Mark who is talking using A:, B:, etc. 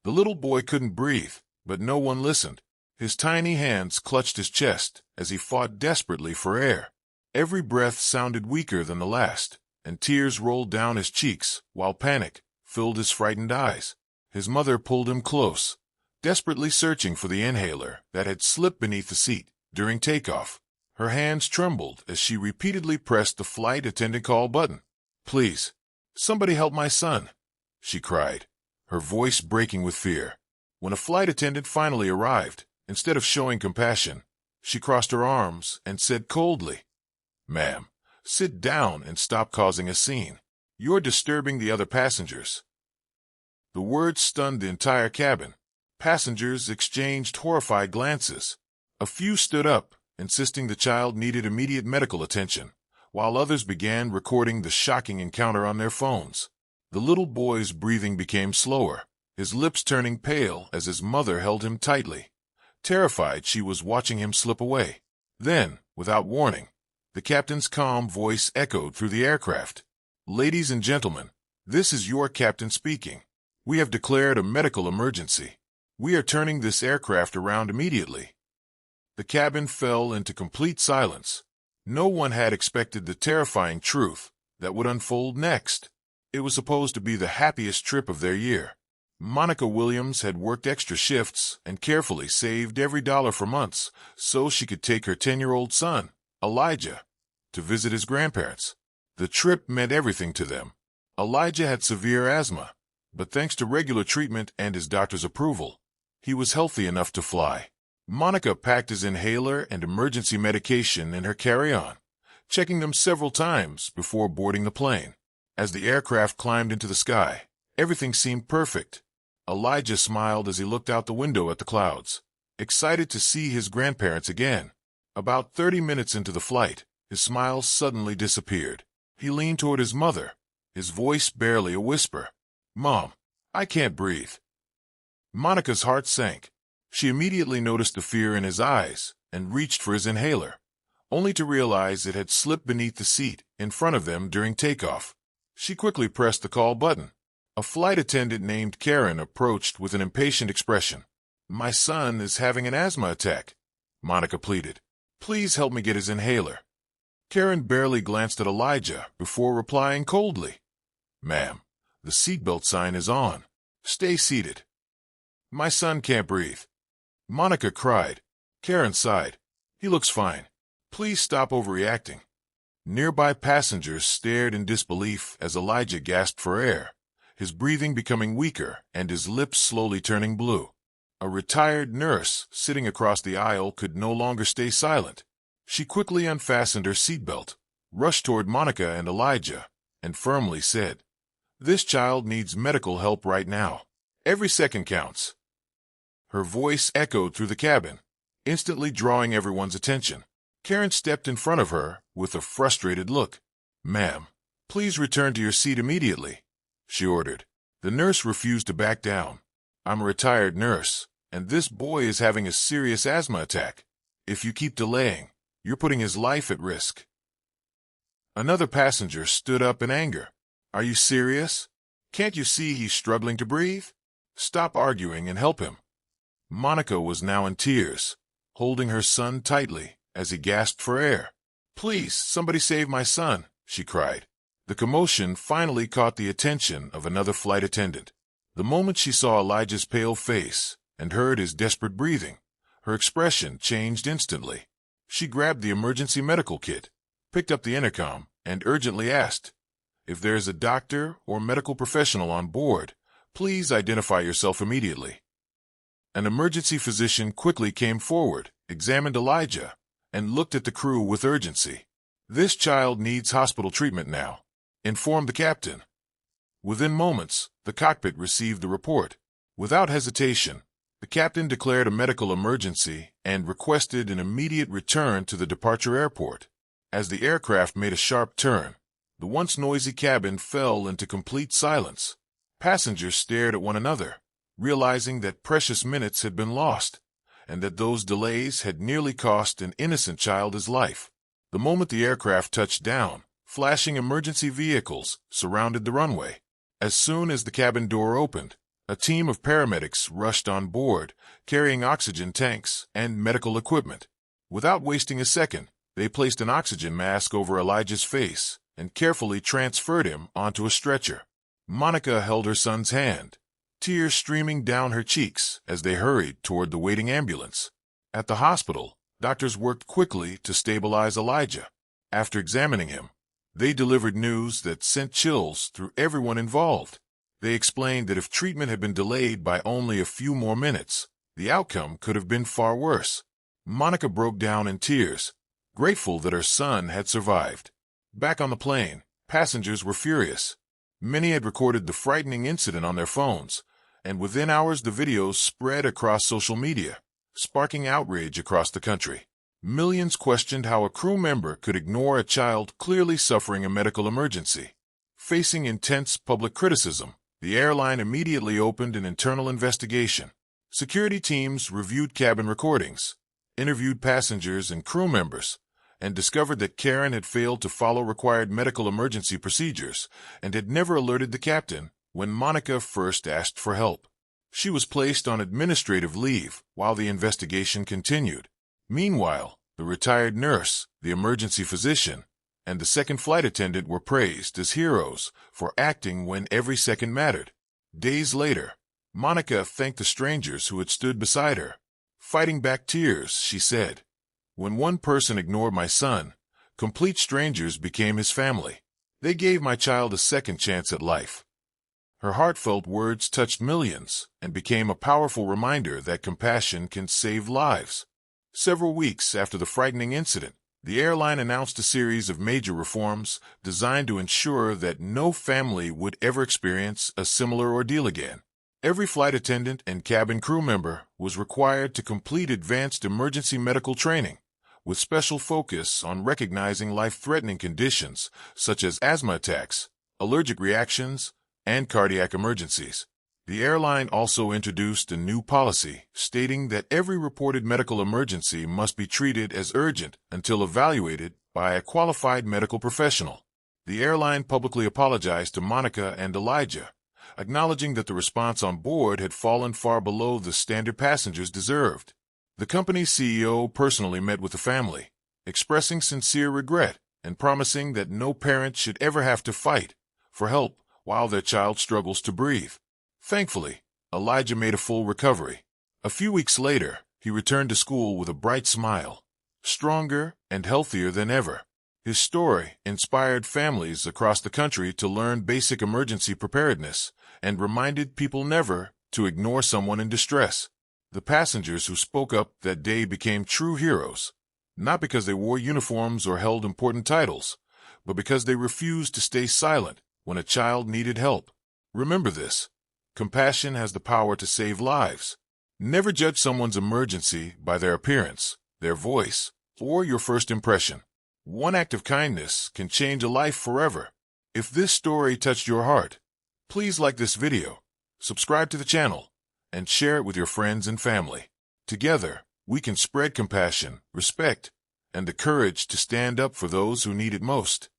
A: The little boy couldn't breathe, but no one listened. His tiny hands clutched his chest as he fought desperately for air. Every breath sounded weaker than the last, and tears rolled down his cheeks while panic filled his frightened eyes. His mother pulled him close, desperately searching for the inhaler that had slipped beneath the seat during takeoff. Her hands trembled as she repeatedly pressed the flight attendant call button. "Please, somebody help my son," she cried, her voice breaking with fear. When a flight attendant finally arrived, instead of showing compassion, she crossed her arms and said coldly, "Ma'am, sit down and stop causing a scene. You're disturbing the other passengers." The words stunned the entire cabin. Passengers exchanged horrified glances. A few stood up, insisting the child needed immediate medical attention, while others began recording the shocking encounter on their phones. The little boy's breathing became slower, his lips turning pale as his mother held him tightly. Terrified, she was watching him slip away. Then, without warning, the captain's calm voice echoed through the aircraft. "Ladies and gentlemen, this is your captain speaking. We have declared a medical emergency. We are turning this aircraft around immediately." The cabin fell into complete silence. No one had expected the terrifying truth that would unfold next. It was supposed to be the happiest trip of their year. Monica Williams had worked extra shifts and carefully saved every dollar for months so she could take her 10-year-old son, Elijah, to visit his grandparents. The trip meant everything to them. Elijah had severe asthma, but thanks to regular treatment and his doctor's approval, he was healthy enough to fly. Monica packed his inhaler and emergency medication in her carry-on, checking them several times before boarding the plane. As the aircraft climbed into the sky, everything seemed perfect. Elijah smiled as he looked out the window at the clouds, excited to see his grandparents again. About 30 minutes into the flight, his smile suddenly disappeared. He leaned toward his mother, his voice barely a whisper. "Mom, I can't breathe." Monica's heart sank. She immediately noticed the fear in his eyes and reached for his inhaler, only to realize it had slipped beneath the seat in front of them during takeoff. She quickly pressed the call button. A flight attendant named Karen approached with an impatient expression. "My son is having an asthma attack," Monica pleaded. "Please help me get his inhaler." Karen barely glanced at Elijah before replying coldly, "Ma'am, the seatbelt sign is on. Stay seated." "My son can't breathe," Monica cried. Karen sighed. "He looks fine. Please stop overreacting." Nearby passengers stared in disbelief as Elijah gasped for air, his breathing becoming weaker and his lips slowly turning blue. A retired nurse sitting across the aisle could no longer stay silent. She quickly unfastened her seatbelt, rushed toward Monica and Elijah, and firmly said, "This child needs medical help right now. Every second counts." Her voice echoed through the cabin, instantly drawing everyone's attention. Karen stepped in front of her with a frustrated look. "Ma'am, please return to your seat immediately," she ordered. The nurse refused to back down. "I'm a retired nurse, and this boy is having a serious asthma attack. If you keep delaying, you're putting his life at risk." Another passenger stood up in anger. "Are you serious? Can't you see he's struggling to breathe? Stop arguing and help him." Monica was now in tears, holding her son tightly as he gasped for air. "Please, somebody save my son," she cried. The commotion finally caught the attention of another flight attendant. The moment she saw Elijah's pale face and heard his desperate breathing, her expression changed instantly. She grabbed the emergency medical kit, picked up the intercom, and urgently asked, "If there is a doctor or medical professional on board, please identify yourself immediately." An emergency physician quickly came forward, examined Elijah, and looked at the crew with urgency. "This child needs hospital treatment now," informed the captain. Within moments, the cockpit received the report. Without hesitation, the captain declared a medical emergency and requested an immediate return to the departure airport. As the aircraft made a sharp turn, the once noisy cabin fell into complete silence. Passengers stared at one another, realizing that precious minutes had been lost, and that those delays had nearly cost an innocent child his life. The moment the aircraft touched down, flashing emergency vehicles surrounded the runway. As soon as the cabin door opened, A team of paramedics rushed on board, carrying oxygen tanks and medical equipment. Without wasting a second, they placed an oxygen mask over Elijah's face and carefully transferred him onto a stretcher. Monica held her son's hand, tears streaming down her cheeks as they hurried toward the waiting ambulance. At the hospital, doctors worked quickly to stabilize Elijah. After examining him, they delivered news that sent chills through everyone involved. They explained that if treatment had been delayed by only a few more minutes, the outcome could have been far worse. Monica broke down in tears, grateful that her son had survived. Back on the plane, passengers were furious. Many had recorded the frightening incident on their phones, and within hours the videos spread across social media, sparking outrage across the country. Millions questioned how a crew member could ignore a child clearly suffering a medical emergency. Facing intense public criticism, the airline immediately opened an internal investigation. Security teams reviewed cabin recordings, interviewed passengers and crew members, and discovered that Karen had failed to follow required medical emergency procedures and had never alerted the captain when Monica first asked for help. She was placed on administrative leave while the investigation continued. Meanwhile, the retired nurse, the emergency physician, and the second flight attendant were praised as heroes for acting when every second mattered. Days later, Monica thanked the strangers who had stood beside her. Fighting back tears, she said, "When one person ignored my son, complete strangers became his family. They gave my child a second chance at life." Her heartfelt words touched millions and became a powerful reminder that compassion can save lives. Several weeks after the frightening incident, the airline announced a series of major reforms designed to ensure that no family would ever experience a similar ordeal again. Every flight attendant and cabin crew member was required to complete advanced emergency medical training, with special focus on recognizing life-threatening conditions such as asthma attacks, allergic reactions, and cardiac emergencies. The airline also introduced a new policy stating that every reported medical emergency must be treated as urgent until evaluated by a qualified medical professional. The airline publicly apologized to Monica and Elijah, acknowledging that the response on board had fallen far below the standard passengers deserved. The company's CEO personally met with the family, expressing sincere regret and promising that no parent should ever have to fight for help while their child struggles to breathe. Thankfully, Elijah made a full recovery. A few weeks later, he returned to school with a bright smile, stronger and healthier than ever. His story inspired families across the country to learn basic emergency preparedness and reminded people never to ignore someone in distress. The passengers who spoke up that day became true heroes, not because they wore uniforms or held important titles, but because they refused to stay silent when a child needed help. Remember this: compassion has the power to save lives. Never judge someone's emergency by their appearance, their voice, or your first impression. One act of kindness can change a life forever. If this story touched your heart, please like this video, subscribe to the channel, and share it with your friends and family. Together, we can spread compassion, respect, and the courage to stand up for those who need it most.